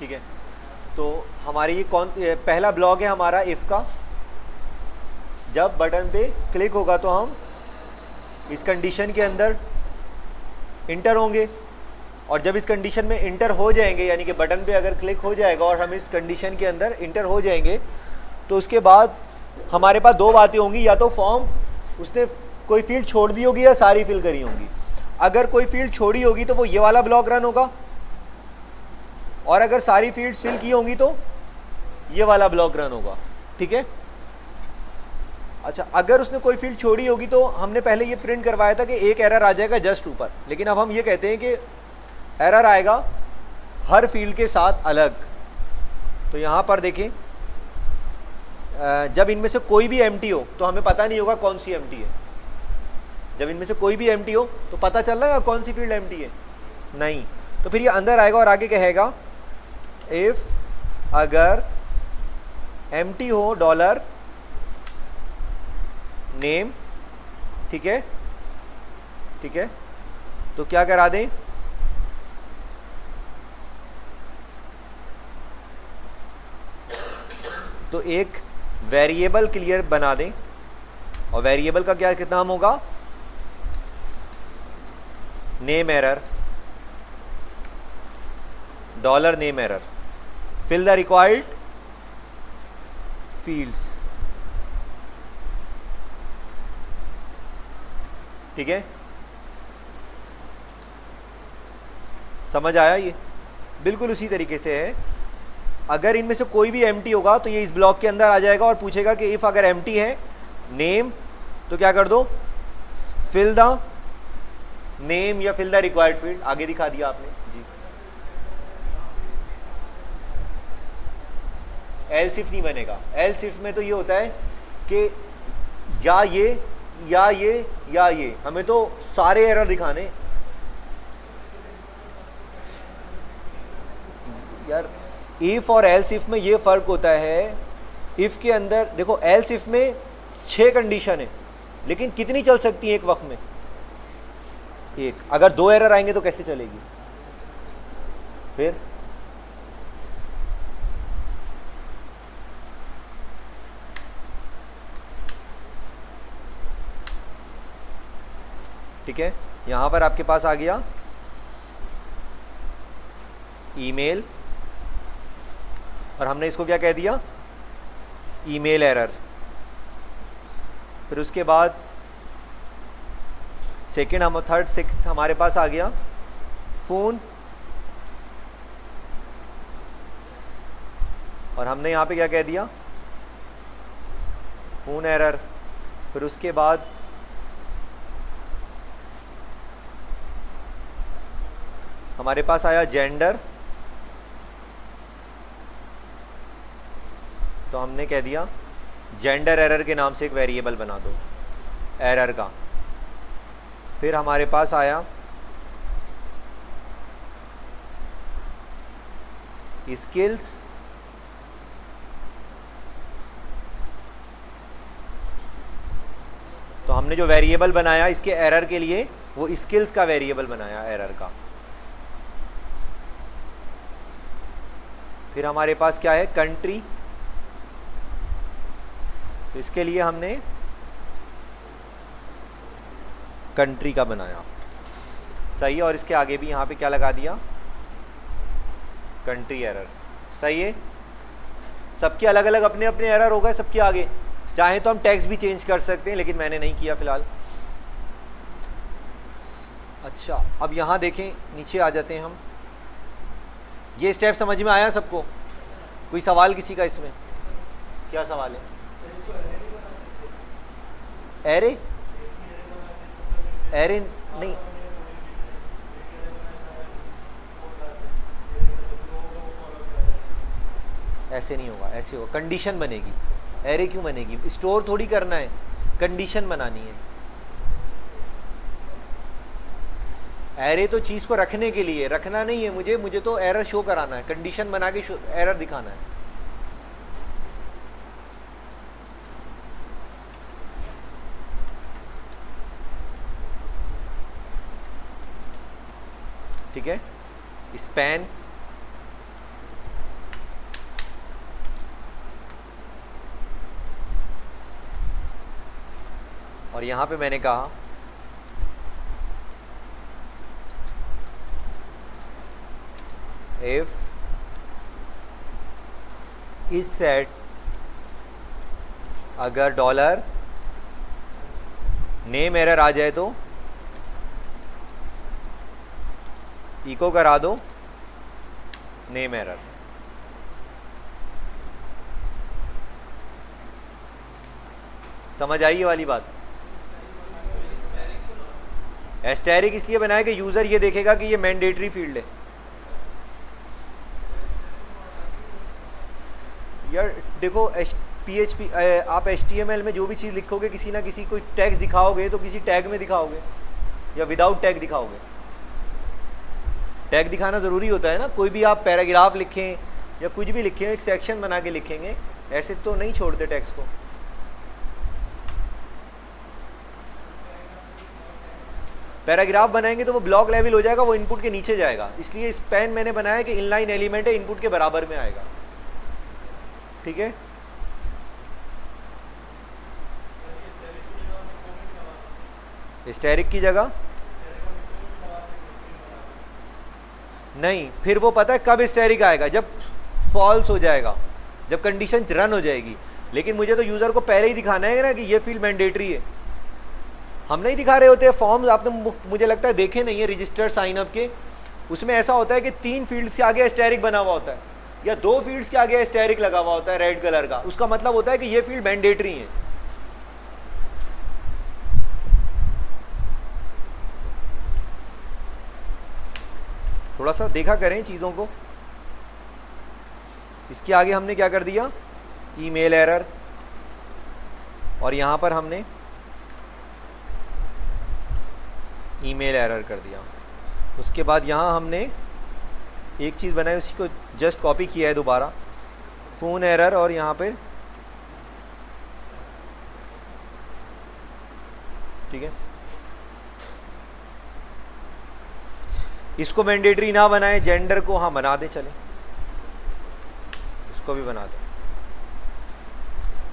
ठीक है, तो हमारी ये पहला ब्लॉक है हमारा इफ़ का। जब बटन पे क्लिक होगा तो हम इस कंडीशन के अंदर इंटर होंगे, और जब इस कंडीशन में इंटर हो जाएंगे, यानी कि बटन पे अगर क्लिक हो जाएगा और हम इस कंडीशन के अंदर इंटर हो जाएंगे, तो उसके बाद हमारे पास दो बातें होंगी, या तो फॉर्म उसने कोई फील्ड छोड़ दी होगी या सारी फिल करी होंगी। अगर कोई फील्ड छोड़ी होगी तो वो ये वाला ब्लॉक रन होगा, और अगर सारी फील्ड्स फिल की होंगी तो ये वाला ब्लॉक रन होगा। ठीक है, अच्छा, अगर उसने कोई फील्ड छोड़ी होगी तो हमने पहले ये प्रिंट करवाया था कि एक एरर आ जाएगा जस्ट ऊपर, लेकिन अब हम ये कहते हैं कि एरर आएगा हर फील्ड के साथ अलग। तो यहाँ पर देखें, जब इनमें से कोई भी एम्प्टी हो तो हमें पता नहीं होगा कौन सी एम्प्टी है। जब इनमें से कोई भी एम्प्टी हो तो पता चल रहा है कौन सी फील्ड एम्प्टी है? नहीं। तो फिर ये अंदर आएगा और आगे कहेगा इफ अगर एम्प्टी हो डॉलर नेम। ठीक है, ठीक है, तो क्या करा दें, तो एक वेरिएबल क्लियर बना दें, और वेरिएबल का क्या नाम होगा, name error, dollar name error, fill the required fields. ठीक है, समझ आया? ये बिल्कुल उसी तरीके से है। अगर इनमें से कोई भी एम्प्टी होगा तो ये इस ब्लॉक के अंदर आ जाएगा और पूछेगा कि इफ अगर एम्प्टी है नेम, तो क्या कर दो, फिल द नेम या फिल द रिक्वायर्ड फील्ड। आगे दिखा दिया आपने जी। एल्स इफ नहीं बनेगा। एल्स इफ में तो ये होता है कि या ये या ये या ये, हमें तो सारे एरर दिखाने यार। इफ और एल्स इफ में ये फर्क होता है, इफ के अंदर देखो, एल्स इफ में 6 कंडीशन है, लेकिन कितनी चल सकती है एक वक्त में? एक। अगर 2 एरर आएंगे तो कैसे चलेगी फिर? ठीक है, यहां पर आपके पास आ गया ईमेल, और हमने इसको क्या कह दिया, ईमेल एरर। फिर उसके बाद सेकंड, हम थर्ड सिक्स्थ हमारे पास आ गया फोन, और हमने यहां पे क्या कह दिया, फोन एरर। फिर उसके बाद हमारे पास आया जेंडर, तो हमने कह दिया जेंडर एरर के नाम से एक वेरिएबल बना दो एरर का। फिर हमारे पास आया स्किल्स, तो हमने जो वेरिएबल बनाया इसके एरर के लिए वो स्किल्स का वेरिएबल बनाया एरर का। फिर हमारे पास क्या है, कंट्री, तो इसके लिए हमने कंट्री का बनाया, सही है। और इसके आगे भी यहाँ पे क्या लगा दिया, कंट्री एरर, सही है। सबके अलग अलग अपने अपने एरर हो गए सबके आगे। चाहे तो हम टेक्स्ट भी चेंज कर सकते हैं, लेकिन मैंने नहीं किया फिलहाल। अच्छा, अब यहाँ देखें, नीचे आ जाते हैं हम। ये स्टेप समझ में आया सबको? कोई सवाल किसी का इसमें? क्या सवाल है? एरे, एरे नहीं, ऐसे नहीं होगा, ऐसे होगा, कंडीशन बनेगी। एरे क्यों बनेगी? स्टोर थोड़ी करना है, कंडीशन बनानी है। एरे तो चीज को रखने के लिए, रखना नहीं है मुझे तो एरर शो कराना है, कंडीशन बना के एरर दिखाना है। ठीक है, स्पैन, और यहाँ पे मैंने कहा इफ इज सेट अगर डॉलर नेम एरर आ जाए तो इको करा दो नेम एरर। समझ आई ये वाली बात? एस्टेरिक इसलिए बनाया कि यूजर ये देखेगा कि ये मैंडेटरी फील्ड है। यार देखो PHP आप HTML में जो भी चीज़ लिखोगे किसी ना किसी कोई टैग्स दिखाओगे तो किसी टैग में दिखाओगे या विदाउट टैग दिखाओगे। टैग दिखाना ज़रूरी होता है ना। कोई भी आप पैराग्राफ लिखें या कुछ भी लिखें एक सेक्शन बना के लिखेंगे, ऐसे तो नहीं छोड़ते टैग्स को। पैराग्राफ बनाएंगे तो वो ब्लॉक लेवल हो जाएगा, वो इनपुट के नीचे जाएगा। इसलिए स्पैन मैंने बनाया कि इनलाइन एलिमेंट है, इनपुट के बराबर में आएगा। ठीक है, स्टैरिक की जगह नहीं, फिर वो पता है कब स्टैरिक आएगा, जब फॉल्स हो जाएगा, जब कंडीशन रन हो जाएगी। लेकिन मुझे तो यूजर को पहले ही दिखाना है ना कि ये फील्ड मैंडेटरी है। हम नहीं दिखा रहे होते फॉर्म्स, आपने मुझे लगता है देखे नहीं है रजिस्टर्ड साइन अप के। उसमें ऐसा होता है कि 3 फील्ड्स के आगे स्टैरिक बना हुआ होता है या 2 फील्ड्स के आगे स्टैरिक लगा हुआ होता है रेड कलर का। उसका मतलब होता है कि ये फील्ड मैंडेटरी है। थोड़ा सा देखा करें चीज़ों को। इसके आगे हमने क्या कर दिया, ईमेल एरर, और यहाँ पर हमने ईमेल एरर कर दिया। उसके बाद यहाँ हमने एक चीज़ बनाई, उसी को जस्ट कॉपी किया है दोबारा, फ़ोन एरर, और यहाँ पर ठीक है। इसको मैंडेटरी ना बनाए, जेंडर को हाँ बना दे, चले इसको भी बना दे।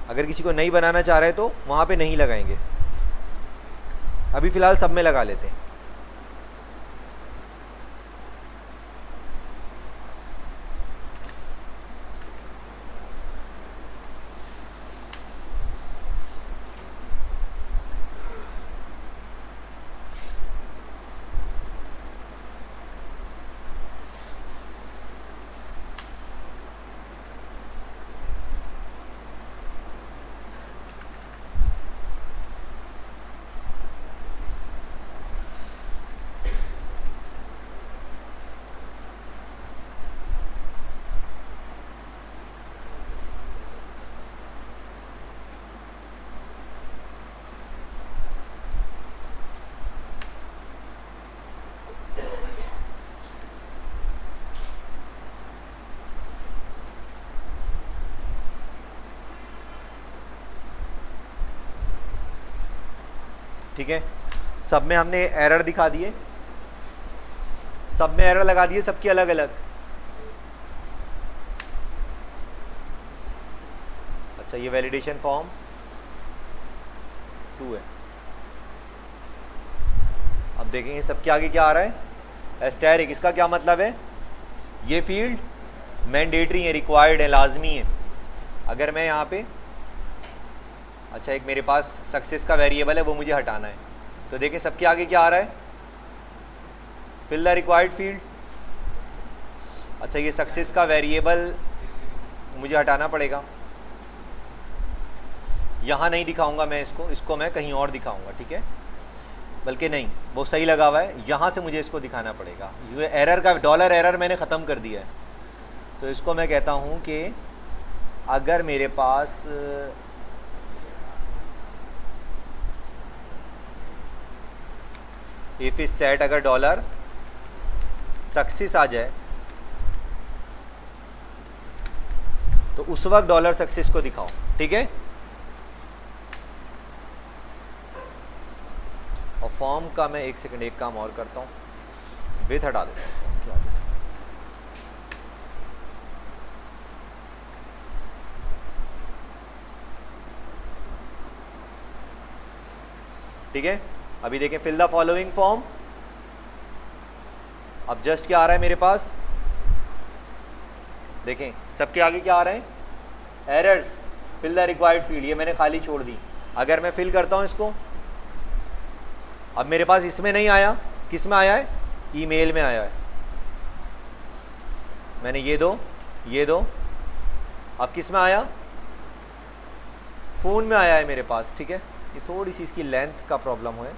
अगर किसी को नहीं बनाना चाह रहे तो वहाँ पे नहीं लगाएंगे, अभी फ़िलहाल सब में लगा लेते हैं। ठीक है, सब में हमने एरर दिखा दिए, सब में एरर लगा दिए, सबके अलग अलग। अच्छा, ये वैलिडेशन फॉर्म 2 है। अब देखेंगे सबके आगे क्या आ रहा है, एस्टेरिक। इसका क्या मतलब है, ये फील्ड मैंडेटरी है, रिक्वायर्ड है, लाजमी है। अगर मैं यहाँ पे, अच्छा एक मेरे पास सक्सेस का वेरिएबल है, वो मुझे हटाना है, तो देखिए सबके आगे क्या आ रहा है, फिल द रिक्वायर्ड फील्ड। अच्छा, ये सक्सेस का वेरिएबल मुझे हटाना पड़ेगा, यहाँ नहीं दिखाऊंगा मैं इसको मैं कहीं और दिखाऊंगा। ठीक है, बल्कि नहीं, वो सही लगा हुआ है, यहाँ से मुझे इसको दिखाना पड़ेगा। ये एरर का डॉलर एरर मैंने ख़त्म कर दिया है, तो इसको मैं कहता हूँ कि अगर मेरे पास इफ इज सेट, अगर डॉलर सक्सेस आ जाए तो उस वक्त डॉलर सक्सेस को दिखाओ। ठीक है, और फॉर्म का मैं एक सेकंड एक काम और करता हूँ, विथ हटा देता हूँ फॉर्म की वजह से। ठीक है, अभी देखें फिल द फॉलोइंग फॉर्म। अब जस्ट क्या आ रहा है मेरे पास, देखें सबके आगे क्या आ रहे हैं, errors, fill the required field, ये मैंने खाली छोड़ दी। अगर मैं फिल करता हूं इसको, अब मेरे पास इसमें नहीं आया, किस में आया है, ईमेल में आया है। मैंने ये दो, अब किस में आया, फ़ोन में आया है मेरे पास। ठीक है, ये थोड़ी सी इसकी लेंथ का प्रॉब्लम है।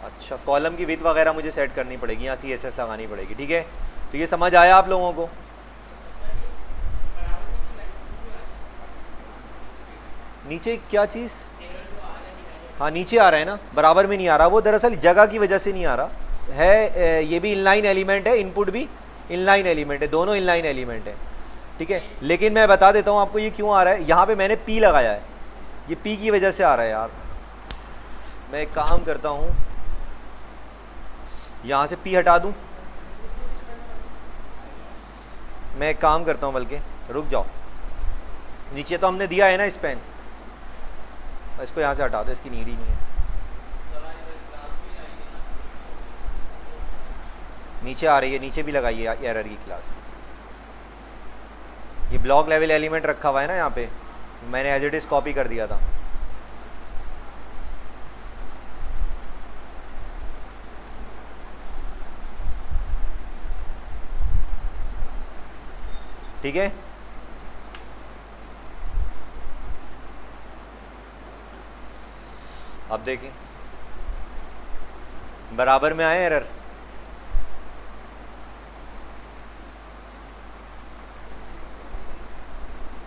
अच्छा, कॉलम की विड्थ वगैरह मुझे सेट करनी पड़ेगी, यहाँ CSS लगानी पड़ेगी। ठीक है, तो ये समझ आया आप लोगों को। नीचे क्या चीज़, हाँ नीचे आ रहा है ना, बराबर में नहीं आ रहा, वो दरअसल जगह की वजह से नहीं आ रहा है। ये भी इनलाइन एलिमेंट है, इनपुट भी इनलाइन एलिमेंट है, दोनों इनलाइन एलिमेंट है। ठीक है, लेकिन मैं बता देता हूँ आपको ये क्यों आ रहा है। यहाँ पे मैंने P लगाया है, ये P की वजह से आ रहा है यार। मैं एक काम करता हूँ, यहाँ से P हटा दूँ, मैं एक काम करता हूँ, बल्कि रुक जाओ, नीचे तो हमने दिया है ना इस पेन, इसको यहाँ से हटा दो, इसकी नीड ही नहीं है। नीचे आ रही है, नीचे भी लगाइए एरर की क्लास। ये ब्लॉक लेवल एलिमेंट रखा हुआ है ना यहाँ पे, मैंने एज इट इज कॉपी कर दिया था। ठीक है, अब देखें बराबर में आए एरर,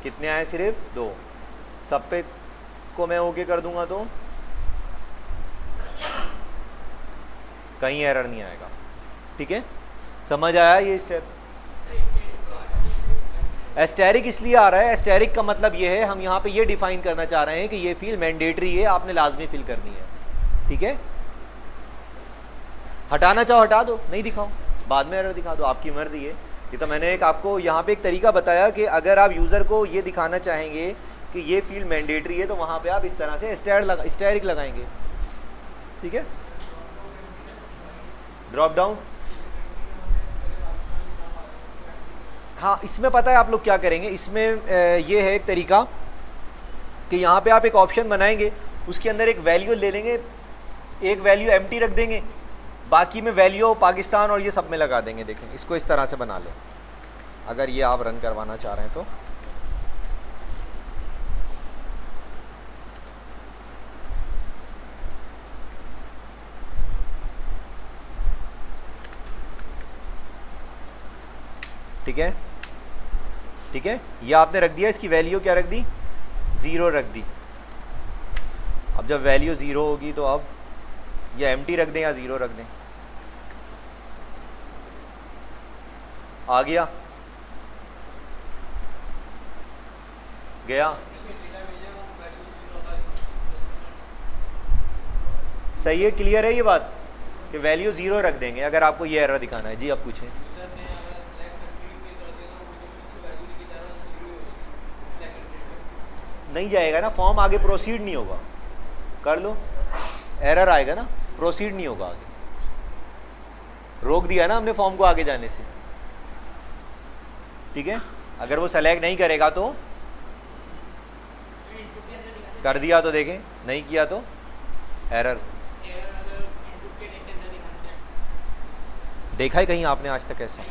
कितने आए, सिर्फ 2। सब पे को मैं ओके कर दूंगा तो कहीं एरर नहीं आएगा। ठीक है, समझ आया ये स्टेप। एस्टेरिक इसलिए आ रहा है, एस्टेरिक का मतलब ये है, हम यहाँ पे ये डिफाइन करना चाह रहे हैं कि ये फील्ड मैंडेटरी है, आपने लाजमी फिल करनी है। ठीक है, हटाना चाहो हटा दो, नहीं दिखाओ, बाद में एरर दिखा दो, आपकी मर्जी है। ये तो मैंने एक आपको यहाँ पे एक तरीका बताया कि अगर आप यूज़र को ये दिखाना चाहेंगे कि ये फील्ड मैंडेटरी है, तो वहाँ पे आप इस तरह से एस्टेरिक लगाएंगे। ठीक है, ड्रॉप डाउन, हाँ इसमें पता है आप लोग क्या करेंगे, इसमें ये है एक तरीका कि यहाँ पे आप एक ऑप्शन बनाएंगे, उसके अंदर एक वैल्यू ले लेंगे, एक वैल्यू एम्प्टी रख देंगे, बाकी में वैल्यू पाकिस्तान और ये सब में लगा देंगे। देखें, इसको इस तरह से बना लें, अगर ये आप रन करवाना चाह रहे हैं तो। ठीक है, ठीक है, ये आपने रख दिया, इसकी वैल्यू क्या रख दी, 0 रख दी। अब जब वैल्यू 0 होगी तो अब या एम्प्टी रख दें या 0 रख दें। आ गया, गया, सही है, क्लियर है ये बात कि वैल्यू 0 रख देंगे अगर आपको ये एरर दिखाना है। जी आप पूछें। नहीं जाएगा ना, फॉर्म आगे प्रोसीड नहीं होगा, कर लो, एरर आएगा ना, प्रोसीड नहीं होगा आगे, रोक दिया ना हमने फॉर्म को आगे जाने से। ठीक है, अगर वो सेलेक्ट नहीं करेगा तो कर दिया तो देखें, नहीं किया तो एरर। देखा है कहीं आपने आज तक ऐसा?